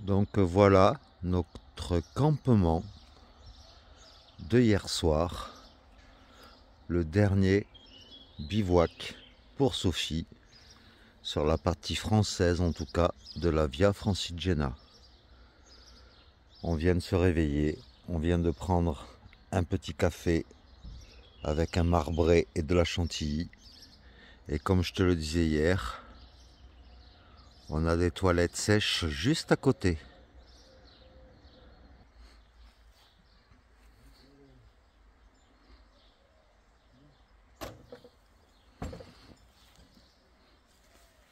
Donc voilà notre campement de hier soir, le dernier bivouac pour Sophie, sur la partie française en tout cas de la Via Francigena. On vient de se réveiller, on vient de prendre un petit café avec un marbré et de la chantilly. Et comme je te le disais hier, on a des toilettes sèches juste à côté.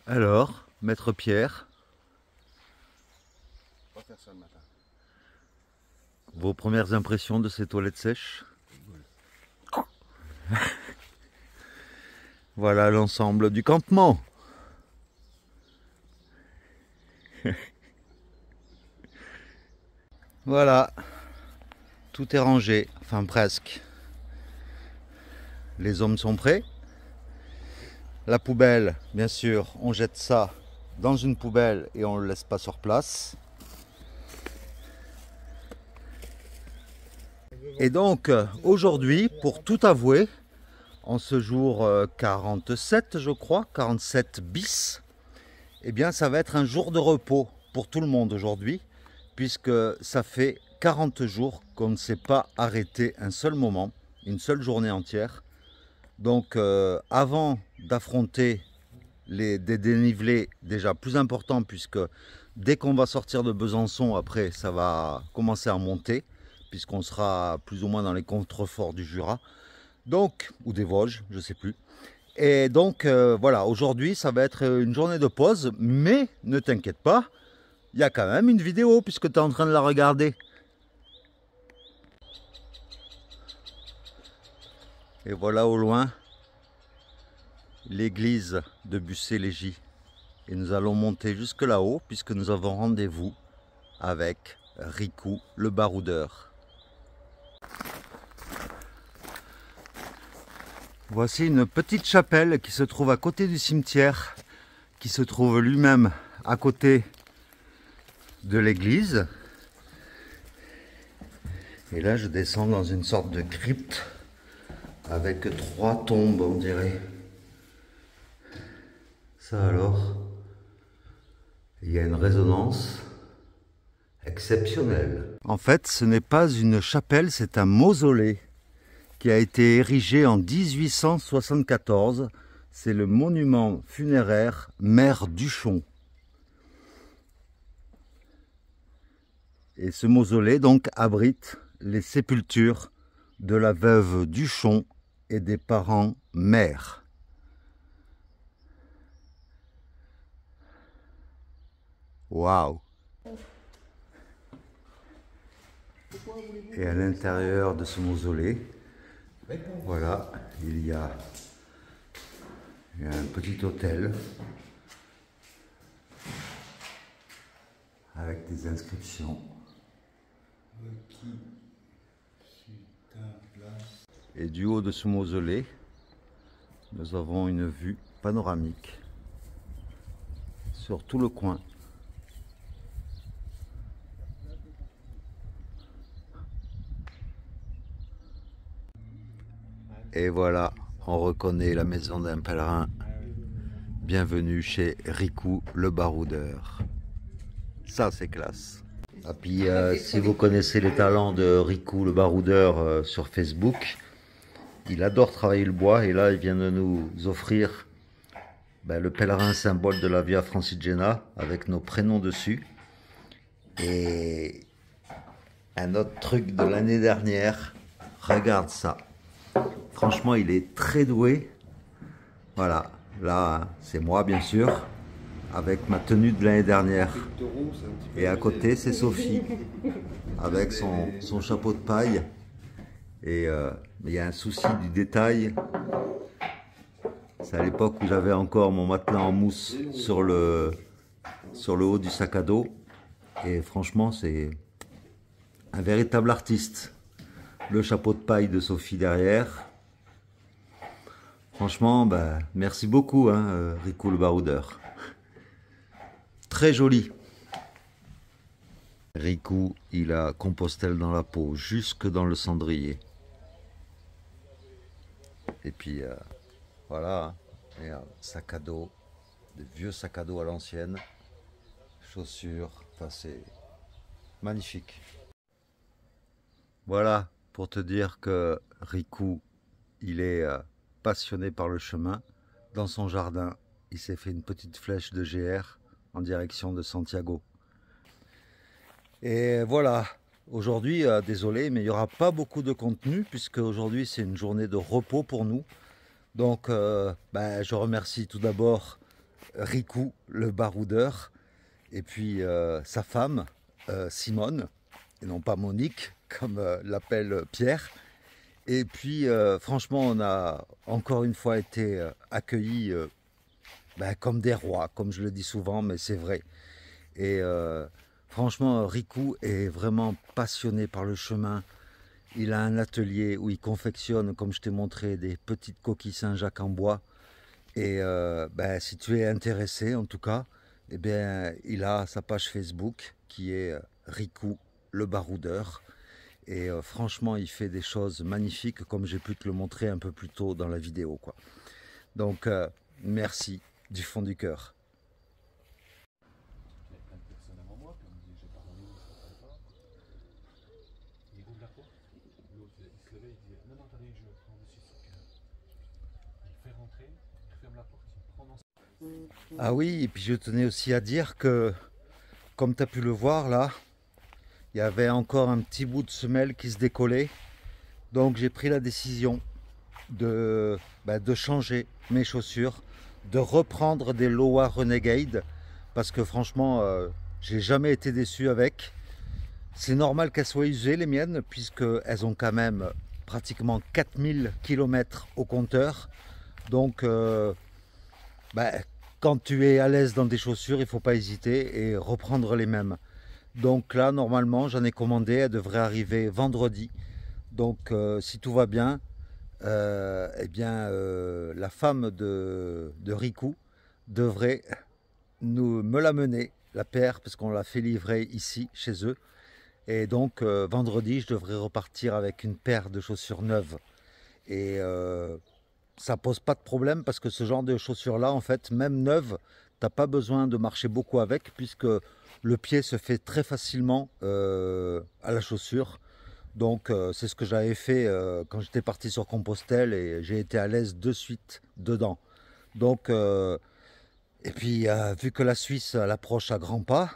Alors, Maître Pierre, On va faire ça le matin. vos premières impressions de ces toilettes sèches? Voilà l'ensemble du campement. Voilà, tout est rangé, enfin presque. Les hommes sont prêts. La poubelle, bien sûr, on jette ça dans une poubelle et on ne le laisse pas sur place. Et donc, aujourd'hui, pour tout avouer, en ce jour 47, je crois, 47 bis, eh bien, ça va être un jour de repos pour tout le monde aujourd'hui, puisque ça fait 40 jours qu'on ne s'est pas arrêté un seul moment, une seule journée entière. Donc, avant d'affronter des dénivelés déjà plus importants, puisque dès qu'on va sortir de Besançon, après, ça va commencer à monter, puisqu'on sera plus ou moins dans les contreforts du Jura, donc, ou des Vosges, je ne sais plus. Et donc, voilà, aujourd'hui, ça va être une journée de pause, mais ne t'inquiète pas, il y a quand même une vidéo, puisque tu es en train de la regarder. Et voilà au loin l'église de Bussé-Légy. Et nous allons monter jusque là-haut, puisque nous avons rendez-vous avec Riku, le baroudeur. Voici une petite chapelle qui se trouve à côté du cimetière, qui se trouve lui-même à côté de l'église. Et là, je descends dans une sorte de crypte avec 3 tombes, on dirait. Ça alors, il y a une résonance exceptionnelle. En fait, ce n'est pas une chapelle, c'est un mausolée qui a été érigé en 1874. C'est le monument funéraire Mère Duchon. Et ce mausolée donc abrite les sépultures de la veuve Duchon et des parents Mère. Waouh! Et à l'intérieur de ce mausolée, voilà, il y a un petit hôtel avec des inscriptions. Et du haut de ce mausolée, nous avons une vue panoramique sur tout le coin. Et voilà, on reconnaît la maison d'un pèlerin. Bienvenue chez Riku, le baroudeur. Ça, c'est classe. Et puis, si vous connaissez les talents de Riku, le baroudeur, sur Facebook, il adore travailler le bois. Et là, il vient de nous offrir le pèlerin symbole de la Via Francigena avec nos prénoms dessus. Et un autre truc de l'année dernière, regarde ça. Franchement, il est très doué. Voilà, là, c'est moi, bien sûr, avec ma tenue de l'année dernière. Et à côté, c'est Sophie, avec son chapeau de paille. Et il y a un souci du détail. C'est à l'époque où j'avais encore mon matelas en mousse sur le haut du sac à dos. Et franchement, c'est un véritable artiste. Le chapeau de paille de Sophie derrière. Franchement, merci beaucoup, Riku le baroudeur. Très joli. Riku, il a Compostelle dans la peau, jusque dans le cendrier. Et puis voilà, et un sac à dos, des vieux sacs à dos à l'ancienne, chaussures, enfin c'est magnifique. Voilà pour te dire que Riku, il est passionné par le chemin. Dans son jardin, il s'est fait une petite flèche de GR en direction de Santiago. Et voilà, aujourd'hui, désolé, mais il n'y aura pas beaucoup de contenu puisque aujourd'hui c'est une journée de repos pour nous. Donc je remercie tout d'abord Riku, le baroudeur, et puis sa femme, Simone, et non pas Monique, comme l'appelle Pierre. Et puis franchement, on a encore une fois été accueillis comme des rois, comme je le dis souvent, mais c'est vrai. Et franchement, Riku est vraiment passionné par le chemin. Il a un atelier où il confectionne, comme je t'ai montré, des petites coquilles Saint-Jacques en bois. Et si tu es intéressé, en tout cas, eh bien, il a sa page Facebook qui est Riku le baroudeur. Et franchement, il fait des choses magnifiques, comme j'ai pu te le montrer un peu plus tôt dans la vidéo, quoi. Donc, merci du fond du cœur. Ah oui, et puis je tenais aussi à dire que, comme tu as pu le voir là, il y avait encore un petit bout de semelle qui se décollait. Donc j'ai pris la décision de changer mes chaussures, de reprendre des Lowa Renegade, parce que franchement, j'ai jamais été déçu avec. C'est normal qu'elles soient usées, les miennes, puisqu'elles ont quand même pratiquement 4000 km au compteur. Donc, quand tu es à l'aise dans des chaussures, il ne faut pas hésiter et reprendre les mêmes. Donc là, normalement, j'en ai commandé, elle devrait arriver vendredi. Donc, si tout va bien, la femme de Riku devrait me l'amener, la paire, parce qu'on l'a fait livrer ici, chez eux. Et donc, vendredi, je devrais repartir avec une paire de chaussures neuves. Et ça pose pas de problème parce que ce genre de chaussures là, en fait, même neuves, t'as pas besoin de marcher beaucoup avec, puisque le pied se fait très facilement à la chaussure. Donc c'est ce que j'avais fait quand j'étais parti sur Compostelle, et j'ai été à l'aise de suite dedans. Donc et puis vu que la Suisse elle approche à grands pas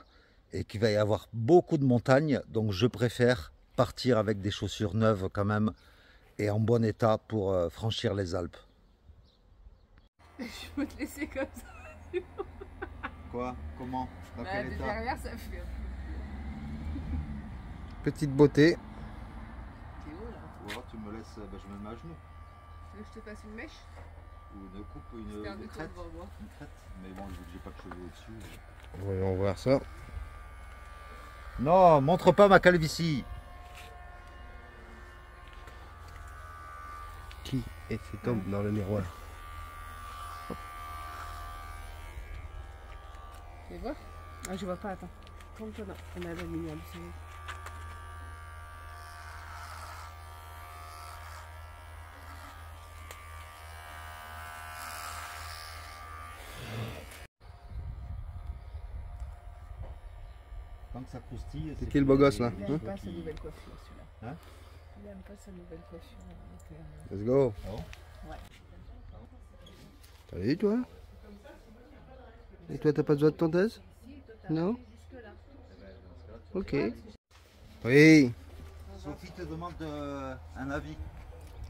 et qu'il va y avoir beaucoup de montagnes, donc je préfère partir avec des chaussures neuves quand même et en bon état pour franchir les Alpes. Je peux te laisser comme ça. Quoi? Comment? Dans quel état? Derrière, ça fait un peu. Petite beauté. T'es haut là. Ou alors tu me laisses, je me mets à genoux. Tu veux que je te fasse une mèche? Ou une coupe, ou une crête. Une crête. Mais bon, vu que j'ai pas de cheveux au-dessus. Voyons voir ça. Non, montre pas ma calvitie. Qui est cet homme dans le miroir? Tu vois? Ah, je vois pas, attends. Comme toi, non. On a la lumière du soleil. Tant que ça croustille. C'est qui le beau gosse là? Il aime pas sa nouvelle coiffure, celui-là. Hein? Il aime pas sa nouvelle coiffure. Donc, Let's go. ouais. Salut toi. Et toi t'as pas besoin de tondeuse? Non? Ok. Oui. Sophie te demande un avis.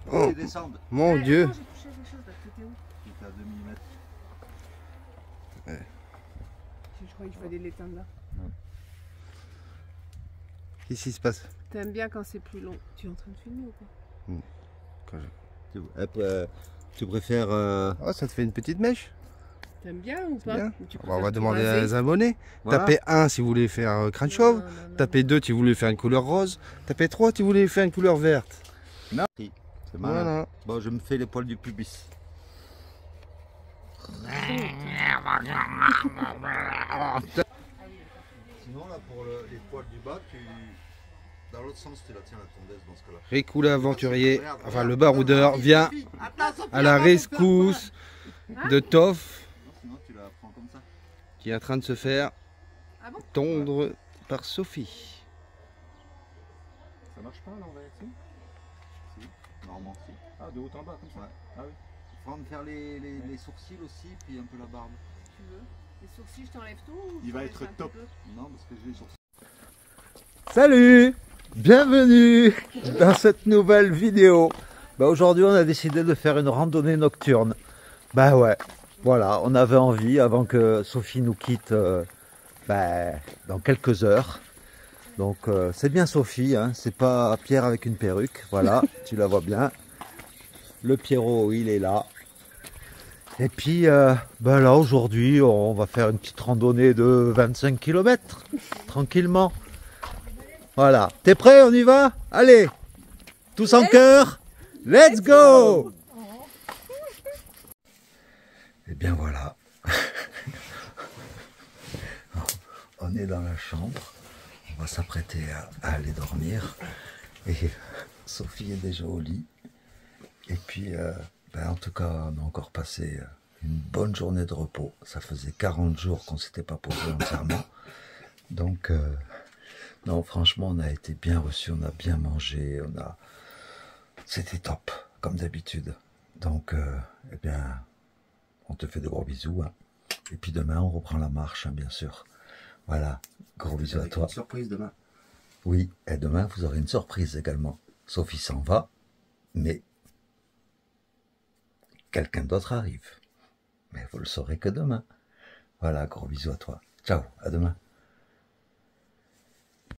Oh, Descendre. mon Dieu. J'ai touché quelque chose, là. C'était où? C'était à 2 mm. Je crois qu'il fallait l'éteindre là. Qu'est-ce qui se passe? T'aimes bien quand c'est plus long. Tu es en train de filmer ou quoi? Tu préfères... Oh, ça te fait une petite mèche? T'aimes bien ou pas? Bien. Ou tu On préfères va tout demander raser? à les abonnés. Voilà. Tapez 1 si vous voulez faire crâne chauve. Non. Tapez 2 si vous voulez faire une couleur rose. Tapez 3 si vous voulez faire une couleur verte. Non. C'est malin. Voilà. Bon, je me fais les poils du pubis. Sinon, Sinon, là, pour les poils du bas, dans l'autre sens, tu la tiens la tondeuse dans ce cas-là. Riku l'aventurier, enfin le baroudeur, vient à la rescousse de Toff, Sinon, tu la prends comme ça. qui est en train de se faire tondre par Sophie. Ça marche pas l'envers ici? Si, normalement, si. Ah, de haut en bas, comme ça? Ouais. Ah oui. Il faut me faire les sourcils aussi, puis un peu la barbe. Tu veux? Les sourcils, je t'enlève tout ou Il tu va en être laisses un top. petit peu? Non, parce que j'ai les sourcils. Salut! Bienvenue dans cette nouvelle vidéo. Aujourd'hui, on a décidé de faire une randonnée nocturne. Bah ouais, voilà, on avait envie avant que Sophie nous quitte dans quelques heures. Donc c'est bien Sophie, hein, c'est pas Pierre avec une perruque. Voilà, tu la vois bien. Le Pierrot, il est là. Et puis là aujourd'hui, on va faire une petite randonnée de 25 km, tranquillement. Voilà, t'es prêt, on y va? Allez, tous en chœur, let's go! Et bien voilà, on est dans la chambre, on va s'apprêter à aller dormir. Et Sophie est déjà au lit. Et puis, en tout cas, on a encore passé une bonne journée de repos. Ça faisait 40 jours qu'on ne s'était pas posé entièrement. Donc, non, franchement, on a été bien reçus, on a bien mangé, c'était top, comme d'habitude. Donc, eh bien, on te fait de gros bisous. Hein. Et puis demain, on reprend la marche, hein, bien sûr. Voilà, gros bisous à toi. Une surprise demain. Oui, et demain, vous aurez une surprise également. Sophie s'en va, mais quelqu'un d'autre arrive. Mais vous le saurez que demain. Voilà, gros bisous à toi. Ciao, à demain.